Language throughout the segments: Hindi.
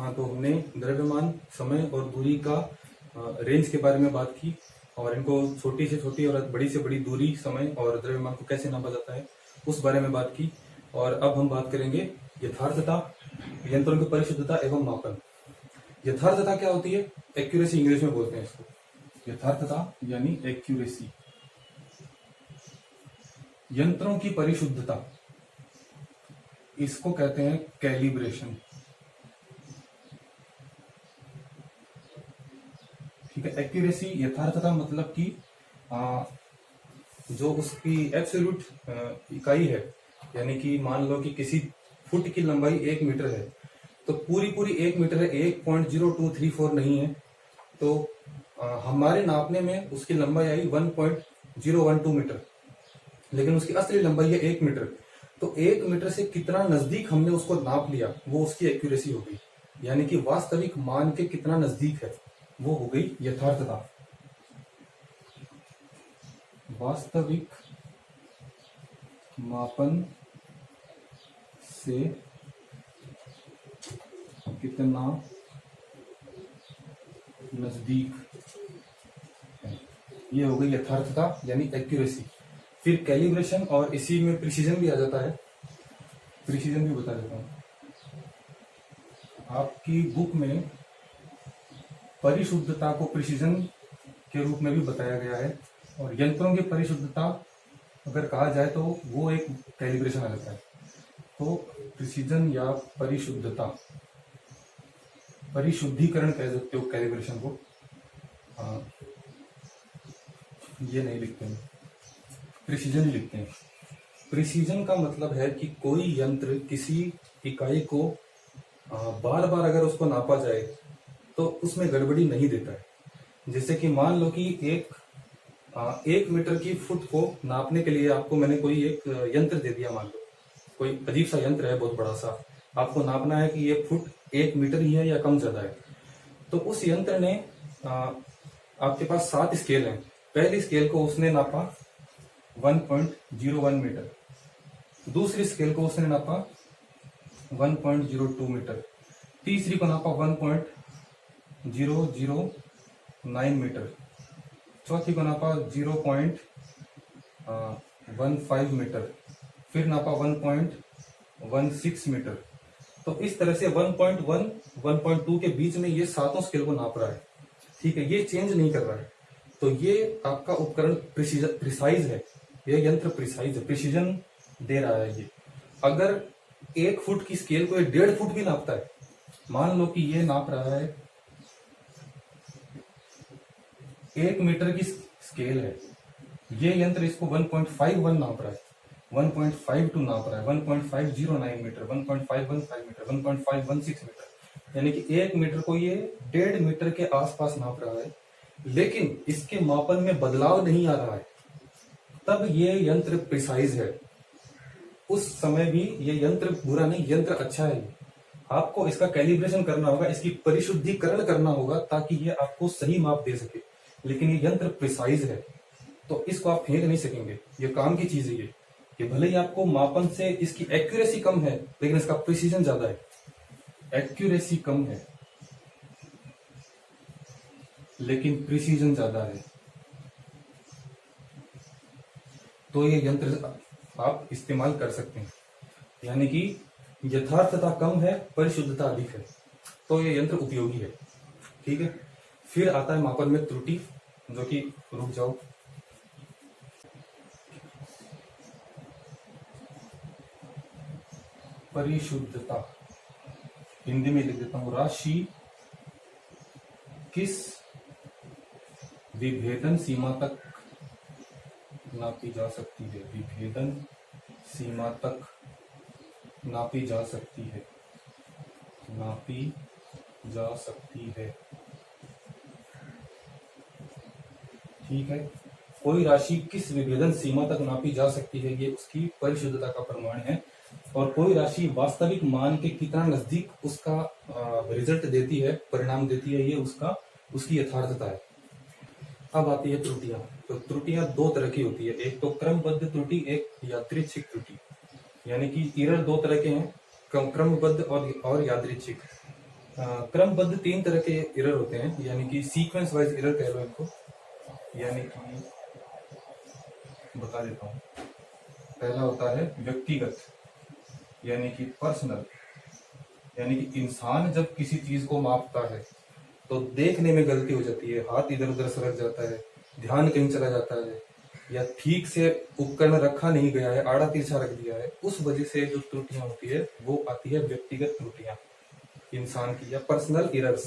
हाँ, तो हमने द्रव्यमान, समय और दूरी का रेंज के बारे में बात की और इनको छोटी से छोटी और बड़ी से बड़ी दूरी, समय और द्रव्यमान को कैसे नापा जाता है उस बारे में बात की। और अब हम बात करेंगे यथार्थता, यंत्रों की परिशुद्धता एवं मापन। यथार्थता क्या होती है? एक्यूरेसी इंग्लिश में बोलते हैं इसको। यथार्थता यानी एक्यूरेसी। यंत्रों की परिशुद्धता, इसको कहते हैं कैलिब्रेशन। ठीक है। एक्यूरेसी, यथार्थता मतलब कि जो उसकी एब्सोल्यूट इकाई है, यानी कि मान लो कि किसी फुट की लंबाई 1 मीटर है, तो पूरी पूरी 1 मीटर है, 1.0234 नहीं है। तो हमारे नापने में उसकी लंबाई आई 1.012 मीटर, लेकिन उसकी असली लंबाई है 1 मीटर। तो 1 मीटर से कितना नजदीक हमने उसको नाप लिया, वो उसकी एक्यूरेसी हो गई, यानी कि वास्तविक मान के कितना नजदीक है, वो हो गई यथार्थता। वास्तविक मापन से कितना नजदीक है, ये हो गई यथार्थता यानी एक्यूरेसी। फिर कैलिब्रेशन, और इसी में प्रिसीजन भी आ जाता है। प्रिसीजन भी बता देता हूं। आपकी बुक में परिशुद्धता को प्रिसीजन के रूप में भी बताया गया है, और यंत्रों की परिशुद्धता अगर कहा जाए तो वो एक कैलिब्रेशन आ जाता है। तो प्रिसीजन या परिशुद्धता, परिशुद्धिकरण कह सकते हो कैलिब्रेशन को। ये नहीं लिखते हैं, प्रिसीजन ही लिखते हैं। प्रिसीजन का मतलब है कि कोई यंत्र किसी इकाई को बार बार अगर उसको नापा जाए तो उसमें गड़बड़ी नहीं देता है। जैसे कि मान लो कि एक मीटर की फुट को नापने के लिए आपको मैंने कोई एक यंत्र दे दिया, मान लो कोई अजीब सा यंत्र है, बहुत बड़ा सा, आपको नापना है कि ये फुट 1 मीटर ही है या कम ज्यादा है। तो उस यंत्र ने आपके पास 7 स्केल हैं। पहली स्केल को उसने नापा 1.01 मीटर, दूसरी स्केल को उसने नापा 1.02 मीटर, तीसरी को नापा 1.009 मीटर, चौथी को नापा 0.15 मीटर, फिर नापा 1.16 मीटर। तो इस तरह से 1.1 1.2 के बीच में ये सातों स्केल को नाप रहा है। ठीक है, ये चेंज नहीं कर रहा है। तो ये आपका उपकरण प्रिसाइज है, ये यंत्र प्रिसाइज है, प्रिसीजन दे रहा है। ये अगर 1 फुट की स्केल को 1.5 फुट भी नापता है, मान लो कि ये नाप रहा है 1 मीटर की स्केल है, ये यंत्र इसको 1.51 नाप रहा है, 1.52 नाप रहा है, 1.509 मीटर, 1.515 मीटर, 1.516 मीटर, यानी कि 1 मीटर को ये 1.5 मीटर के आसपास नाप रहा है, लेकिन इसके मापन में बदलाव नहीं आ रहा है। तब ये यंत्र प्रिसाइज है। उस समय भी ये यंत्र बुरा नहीं, यंत्र अच्छा है। आपको इसका कैलिब्रेशन करना होगा, इसकी परिशुद्धिकरण करना होगा, ताकि ये आपको सही माप दे सके। लेकिन ये यंत्र प्रिसाइज है, तो इसको आप फेंक नहीं सकेंगे, ये काम की चीज है। ये भले ही आपको मापन से इसकी एक्यूरेसी कम है, लेकिन इसका प्रिसीजन ज्यादा है। एक्यूरेसी कम है लेकिन प्रिसीजन ज्यादा है, तो ये यंत्र आप इस्तेमाल कर सकते हैं। यानी कि यथार्थता कम है, परिशुद्धता अधिक है, तो ये यंत्र उपयोगी है। ठीक है। फिर आता है मापन में त्रुटि, जो कि रुक जाओ, परिशुद्धता हिंदी में लिख देता हूं। राशि किस विभेदन सीमा तक नापी जा सकती है? विभेदन सीमा तक नापी जा सकती है, नापी जा सकती है। ठीक है। कोई राशि किस विभेदन सीमा तक नापी जा सकती है, ये उसकी परिशुद्धता का प्रमाण है। और कोई राशि वास्तविक मान के कितना नजदीक उसका रिजल्ट देती है, परिणाम देती है, ये उसकी यथार्थता है। अब आती है त्रुटियां। तो त्रुटियां 2 तरह की होती है, एक तो क्रमबद्ध त्रुटि, एक यादृच्छिक त्रुटि। यानी कि एरर 2 तरह के हैं, क्रमबद्ध और यादृच्छिक। क्रमबद्ध 3 तरह के एरर होते हैं, यानी कि सीक्वेंस वाइज एरर कह लो इनको। यानी कि बता देता हूँ। पहला होता है व्यक्तिगत, यानी कि पर्सनल, यानी कि इंसान जब किसी चीज को मापता है तो देखने में गलती हो जाती है, हाथ इधर उधर सरक जाता है, ध्यान कहीं चला जाता है, या ठीक से उपकरण रखा नहीं गया है, आड़ा तिरछा रख दिया है, उस वजह से जो त्रुटियां होती है वो आती है व्यक्तिगत त्रुटियां इंसान की, या personal errors,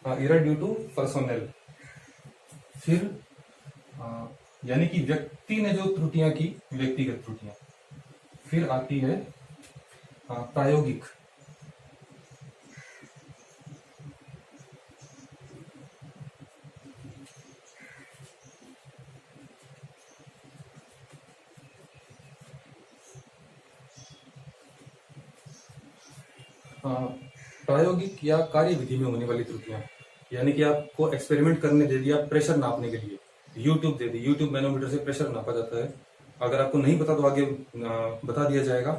error due to personal. फिर यानी कि व्यक्ति ने जो त्रुटियां की, व्यक्तिगत त्रुटियां। फिर आती है प्रायोगिक, प्रायोगिक या कार्य विधि में होने वाली त्रुटियां, यानी कि आपको एक्सपेरिमेंट करने दे दिया प्रेशर नापने के लिए, यूट्यूब दे दी, यूट्यूब मैनोमीटर से प्रेशर नापा जाता है। अगर आपको नहीं पता तो आगे बता दिया जाएगा,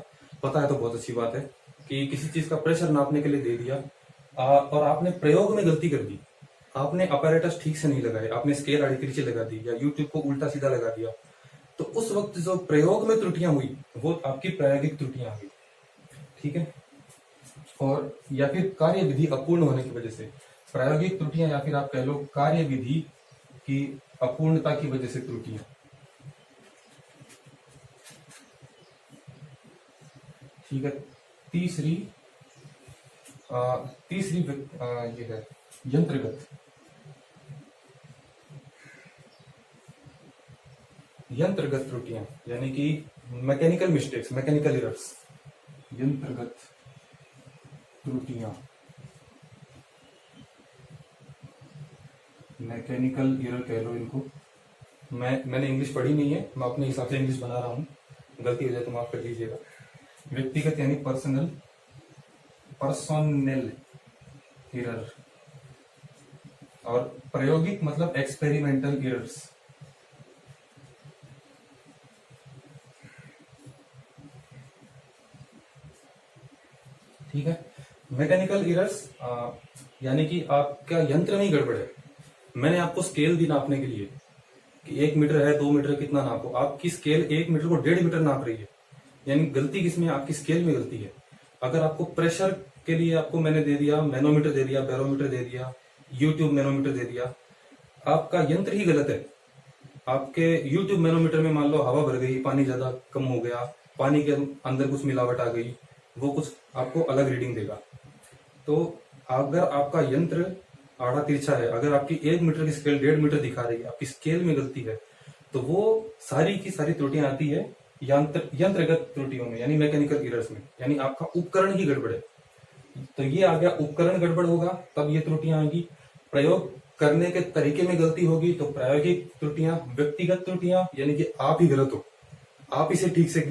पता है तो बहुत अच्छी बात है कि किसी चीज का प्रेशर नापने के लिए दे दिया और आपने प्रयोग में गलती कर दी, आपने अपैरेटस ठीक से नहीं लगाए, आपने स्केल आड़ी तिरछी लगा दी या यूट्यूब को उल्टा सीधा लगा दिया, तो उस वक्त जो प्रयोग में त्रुटियां हुई वो आपकी प्रायोगिक त्रुटियां हुई। ठीक है। और या फिर कार्य विधि अपूर्ण होने की वजह से प्रायोगिक त्रुटियां, या फिर आप कह लो कार्य विधि की अपूर्णता की वजह से त्रुटियां। ठीक है। तीसरी ये है यंत्रगत, यंत्रगत त्रुटियां, यानी कि मैकेनिकल मिस्टेक्स, मैकेनिकल एरर्स, यंत्रगत त्रुटियां, मैकेनिकल एरर कह लो इनको। मैंने इंग्लिश पढ़ी नहीं है, मैं अपने हिसाब से इंग्लिश बना रहा हूँ, गलती हो जाए तो माफ कर दीजिएगा। व्यक्तिगत यानी पर्सनल एरर, और प्रायोगिक मतलब एक्सपेरिमेंटल एरर्स। ठीक है। मैकेनिकल एरर्स यानी कि आपका यंत्र में ही गड़बड़ है। मैंने आपको स्केल दी नापने के लिए कि 1 मीटर है, 2 मीटर, कितना नापो, आपकी स्केल 1 मीटर को 1.5 मीटर नाप रही है, यानी गलती किसमें, आपकी स्केल में गलती है। अगर आपको प्रेशर के लिए आपको मैंने दे दिया मैनोमीटर, दे दिया बैरोमीटर, दे दिया यूट्यूब मैनोमीटर, दे दिया, आपका यंत्र ही गलत है। आपके यूट्यूब मैनोमीटर में मान लो हवा भर गई, पानी ज्यादा कम हो गया, पानी के अंदर कुछ मिलावट आ गई, वो कुछ आपको अलग रीडिंग देगा। तो अगर आपका यंत्र आड़ा तिरछा है, अगर आपकी 1 मीटर की स्केल 1.5 मीटर दिखा रही है, आपकी स्केल में गलती है, तो वो सारी की सारी त्रुटियां आती है यंत्रगत त्रुटियों में, यानी मैकेनिकल एरर्स में, यानी आपका उपकरण ही गड़बड़ है। तो ये आ गया, उपकरण गड़बड़ होगा तब ये त्रुटियां आएंगी, प्रयोग करने के तरीके में गलती होगी तो प्रायोगिक त्रुटियां, व्यक्तिगत त्रुटियां यानी कि आप ही गलत हो, आप इसे ठीक से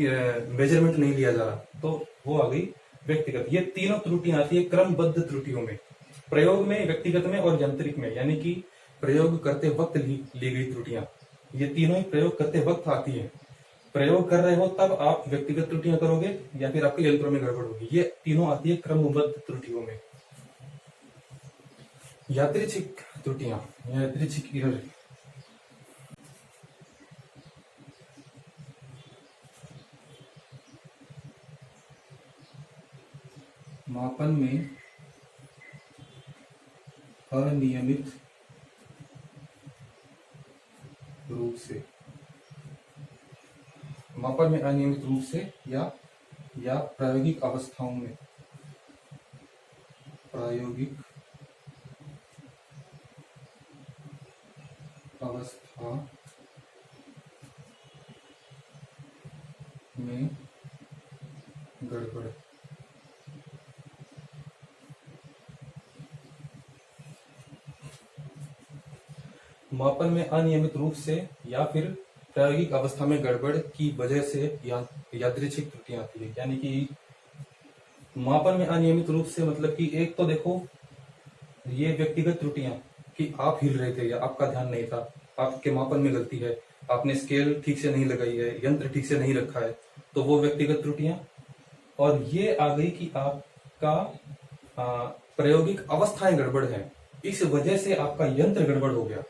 मेजरमेंट नहीं लिया जा रहा, तो वो आ गई व्यक्तिगत। ये तीनों त्रुटियां आती है क्रमबद्ध त्रुटियों में, प्रयोग में, व्यक्तिगत में और यांत्रिक में, यानी कि प्रयोग करते वक्त ली गई त्रुटियां, ये तीनों ही प्रयोग करते वक्त आती है। प्रयोग कर रहे हो तब आप व्यक्तिगत त्रुटियां करोगे या फिर आपके यंत्रों में गड़बड़ होगी, ये तीनों आती है क्रमबद्ध त्रुटियों में। यादृच्छिक त्रुटियां, यादृच्छिक एरर, मापन में अनियमित रूप से, मापन में अनियमित रूप से या प्रायोगिक अवस्थाओं में, प्रायोगिक अवस्था में गड़बड़। मापन में अनियमित रूप से या फिर प्रायोगिक अवस्था में गड़बड़ की वजह से यादृच्छिक त्रुटियां आती है, यानी कि मापन में अनियमित रूप से मतलब कि एक तो देखो ये व्यक्तिगत त्रुटियां कि आप हिल रहे थे या आपका ध्यान नहीं था, आपके मापन में गलती है, आपने स्केल ठीक से नहीं लगाई है, यंत्र ठीक से नहीं रखा है, तो वो व्यक्तिगत त्रुटियां। और ये आ गई कि आपका प्रायोगिक अवस्थाएं गड़बड़ है, इस वजह से आपका यंत्र गड़बड़ हो गया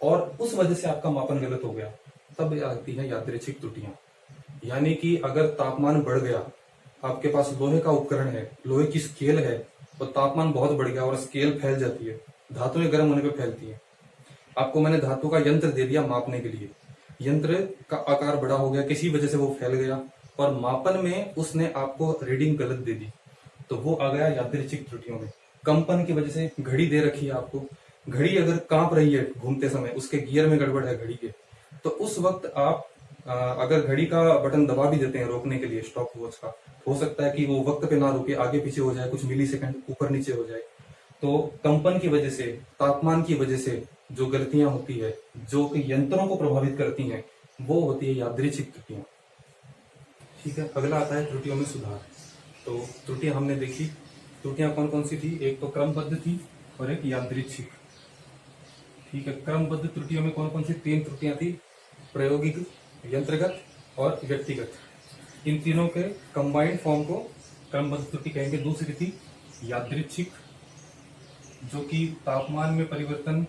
और उस वजह से आपका मापन गलत हो गया, तब आती है यादृच्छिक त्रुटियां। यानी कि अगर तापमान बढ़ गया, आपके पास लोहे का उपकरण है, लोहे की स्केल है, तो तापमान बहुत बढ़ गया और स्केल फैल जाती है, धातुएं गर्म होने पे फैलती है। आपको मैंने धातु का यंत्र दे दिया मापने के लिए, यंत्र का आकार बड़ा हो गया, किसी वजह से वो फैल गया और मापन में उसने आपको रीडिंग गलत दे दी, तो वो आ गया यादृच्छिक त्रुटियों में। कंपन की वजह से घड़ी दे रखी है आपको, घड़ी अगर कांप रही है घूमते समय, उसके गियर में गड़बड़ है घड़ी के, तो उस वक्त आप अगर घड़ी का बटन दबा भी देते हैं रोकने के लिए स्टॉप वॉच का, हो सकता है कि वो वक्त पे ना रुके, आगे पीछे हो जाए, कुछ मिली सेकंड ऊपर नीचे हो जाए। तो कंपन की वजह से, तापमान की वजह से जो गलतियां होती है, जो कि यंत्रों को प्रभावित करती हैं, वो होती है यादृच्छिक त्रुटियां। ठीक है, अगला आता है त्रुटियों में सुधार। तो त्रुटियां हमने देखी, त्रुटियां कौन कौन सी थी, एक तो क्रमबद्ध थी और एक यादृच्छिक। ठीक है, क्रमबद्ध त्रुटियों में कौन कौन सी 3 त्रुटियां थी, प्रायोगिक, यंत्रगत और व्यक्तिगत। इन तीनों के कंबाइंड फॉर्म को क्रमबद्ध त्रुटि कहेंगे। दूसरी थी यादृच्छिक, जो कि तापमान में परिवर्तन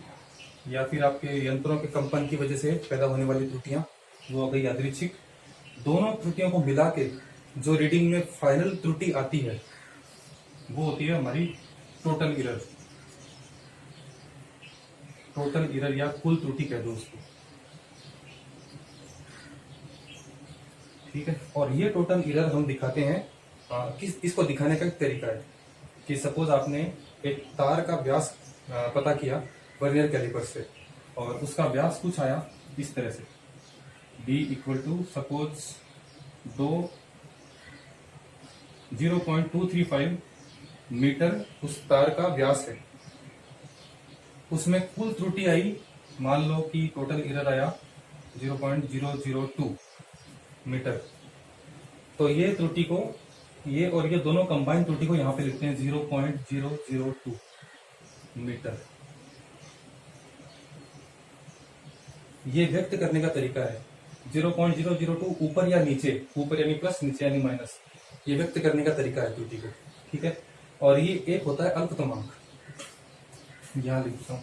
या फिर आपके यंत्रों के कंपन की वजह से पैदा होने वाली त्रुटियां, वो हो गई यादृच्छिक। दोनों त्रुटियों को मिला के जो रीडिंग में फाइनल त्रुटि आती है, वो होती है हमारी टोटल इरर। टोटल इरर या कुल त्रुटि कह दो उसको। ठीक है, और ये टोटल इरर हम दिखाते हैं इसको दिखाने का एक तरीका है कि सपोज आपने एक तार का व्यास पता किया वर्नियर कैलिपर से, और उसका व्यास कुछ आया इस तरह से, d equal to suppose 0.235 metre उस तार का व्यास है। उसमें कुल त्रुटि आई, मान लो कि टोटल इरर आया 0.002 मीटर। तो ये त्रुटि को, ये और ये दोनों कंबाइंड त्रुटि को यहां पे लिखते हैं 0.002 मीटर। ये व्यक्त करने का तरीका है। 0.002 ऊपर या नीचे, ऊपर यानी प्लस, नीचे यानी माइनस, ये व्यक्त करने का तरीका है त्रुटि को। ठीक है, और ये एक होता है अल्पतमांक, यहां लिखता हूं।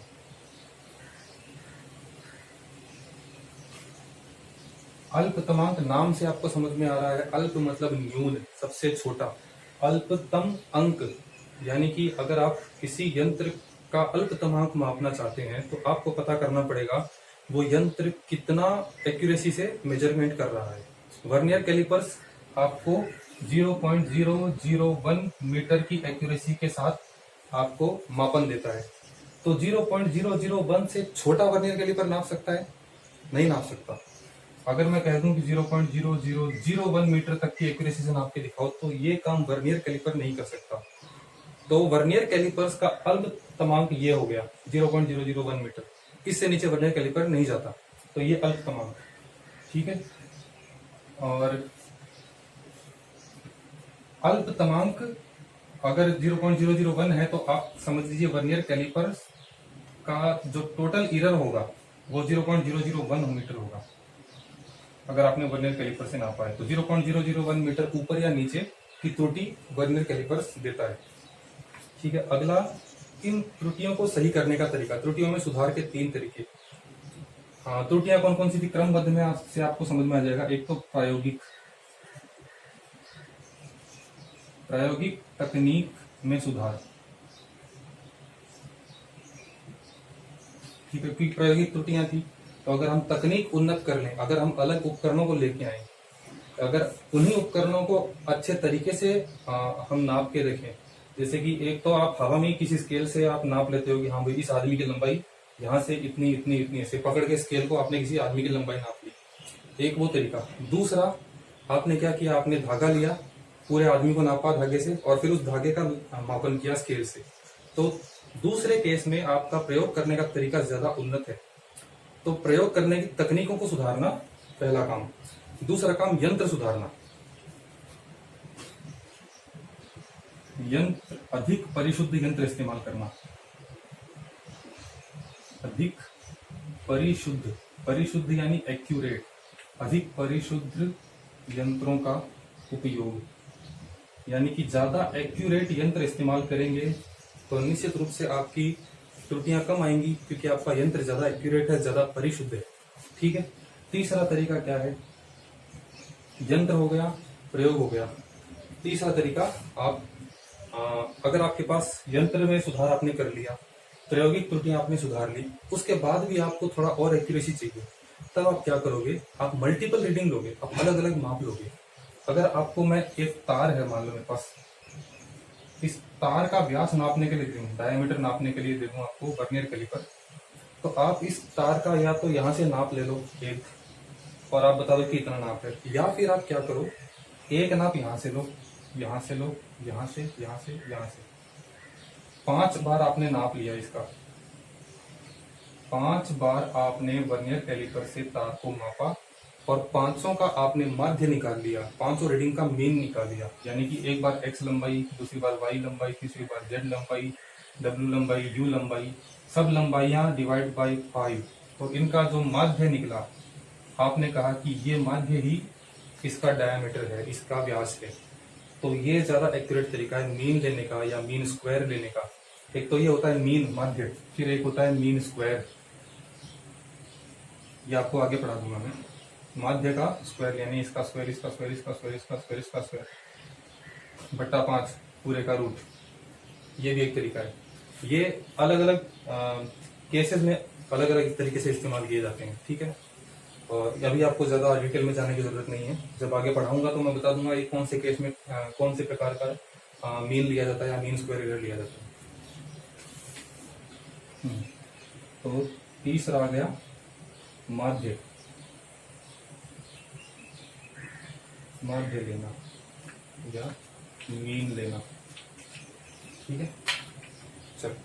अल्पतमांक नाम से आपको समझ में आ रहा है, अल्प मतलब न्यून, सबसे छोटा। अल्पतम अंक यानी कि अगर आप किसी यंत्र का अल्पतमांक मापना चाहते हैं तो आपको पता करना पड़ेगा वो यंत्र कितना एक्यूरेसी से मेजरमेंट कर रहा है। वर्नियर कैलिपर्स आपको 0.001 मीटर की एक्यूरेसी के साथ आपको मापन देता है। तो 0.001 से छोटा वर्नियर कैलिपर नाप सकता है? नहीं नाप सकता। अगर मैं कह दूं कि 0.0001 मीटर तक की एक्यूरेसी से नाप के दिखाओ, तो ये काम वर्नियर कैलिपर नहीं कर सकता। तो वर्नियर कैलिपर्स का अल्पतमांक ये हो गया 0.001 मीटर, इससे नीचे वर्नियर कैलिपर नहीं जाता, तो ये अल्पतमांक। ठीक है, और अल्पतमांक अगर 0.001 है तो आप समझ लीजिए वर्नियर कैलिपर का जो टोटल इरर होगा वो 0.001 मीटर होगा। अगर आपने वर्नियर कैलिपर से नापा है तो 0.001 मीटर ऊपर या नीचे की त्रुटि वर्नियर कैलिपर देता है। ठीक है, अगला इन त्रुटियों को सही करने का तरीका, त्रुटियों में सुधार के 3 तरीके। हाँ, त्रुटियां कौन कौन सी थी क्रमबद्ध में से आपको समझ में आ जाएगा। एक तो प्रायोगिक तकनीक में सुधार। ठीक है, क्योंकि प्रायोगिक त्रुटियां थी, तो अगर हम तकनीक उन्नत कर लें, अगर हम अलग उपकरणों को लेके आए, अगर उन्हीं उपकरणों को अच्छे तरीके से हम नाप के देखें, जैसे कि एक तो आप हवा में किसी स्केल से आप नाप लेते हो कि हाँ भाई इस आदमी की लंबाई यहाँ से इतनी इतनी इतनी, ऐसे पकड़ के स्केल को आपने किसी आदमी की लंबाई नाप ली, एक वो तरीका। दूसरा, आपने क्या किया, आपने धागा लिया, पूरे आदमी को नापा धागे से और फिर उस धागे का मापन किया स्केल से। तो दूसरे केस में आपका प्रयोग करने का तरीका ज्यादा उन्नत है। तो प्रयोग करने की तकनीकों को सुधारना पहला काम। दूसरा काम यंत्र सुधारना, यंत्र, अधिक परिशुद्ध यंत्र इस्तेमाल करना। अधिक परिशुद्ध, परिशुद्ध यानी एक्यूरेट, अधिक परिशुद्ध यंत्रों का उपयोग। यानी कि ज्यादा एक्यूरेट यंत्र इस्तेमाल करेंगे तो निश्चित रूप से आपकी त्रुटियां कम आएंगी, क्योंकि आपका यंत्र ज्यादा एक्यूरेट है, ज्यादा परिशुद्ध है। ठीक है। तीसरा तरीका क्या है? यंत्र हो गया, प्रयोग हो गया। तीसरा तरीका, आप अगर आपके पास यंत्र में सुधार आपने कर लिया, प्रायोगिक त्रुटियां आपने सुधार ली, उसके बाद भी आपको थोड़ा और एक्यूरेसी चाहिए, तब आप क्या करोगे? आप मल्टीपल रीडिंग लोगे, आप अलग अलग माप लोगे। अगर आपको मैं एक तार है मान लो मेरे पास, इस तार का व्यास नापने के लिए दूं, डायमीटर नापने के लिए दे दूं आपको वर्नियर कैलिपर, तो आप इस तार का या तो यहां से नाप ले लो एक, और आप बता दो कि इतना नाप है, या फिर आप क्या करो, एक नाप यहां से लो, यहां से लो, यहां से, यहां से, यहां से, 5 बार आपने नाप लिया इसका, 5 बार आपने वर्नियर कैलिपर से तार को मापा और 500 का आपने माध्य निकाल लिया, 500 रीडिंग का मीन निकाल लिया। यानी कि एक बार एक्स लंबाई, दूसरी बार वाई लंबाई, तीसरी बार जेड लंबाई, डब्ल्यू लंबाई, यू लंबाई, सब लंबाइयां डिवाइड बाई 5, तो इनका जो माध्य निकला, आपने कहा कि ये माध्य ही इसका डायमीटर है, इसका व्यास है। तो ये ज्यादा एक्यूरेट तरीका है मीन लेने का या मीन स्क्वायर लेने का। एक तो ये होता है मीन माध्य, फिर एक होता है मीन स्क्वायर, ये आपको आगे पढ़ा दूंगा मैं। माध्य का स्क्वायर यानी इसका स्क्वायर, इसका स्क्वायर, इसका स्क्वायर, इसका स्क्वायर, इसका स्क्वायर बट्टा 5 पूरे का रूट, ये भी एक तरीका है। ये अलग अलग केसेस में अलग अलग तरीके से इस्तेमाल किए जाते हैं। ठीक है। और अभी आपको ज्यादा डिटेल में जाने की जरूरत नहीं है, जब आगे पढ़ाऊंगा तो मैं बता दूंगा ये कौन से केस में कौन से प्रकार का मीन लिया जाता है या मीन स्क्वायर एरर लिया जाता है। तो तीसरा आ गया माध्य, माध्य लेना या मीन लेना। ठीक है। चलो।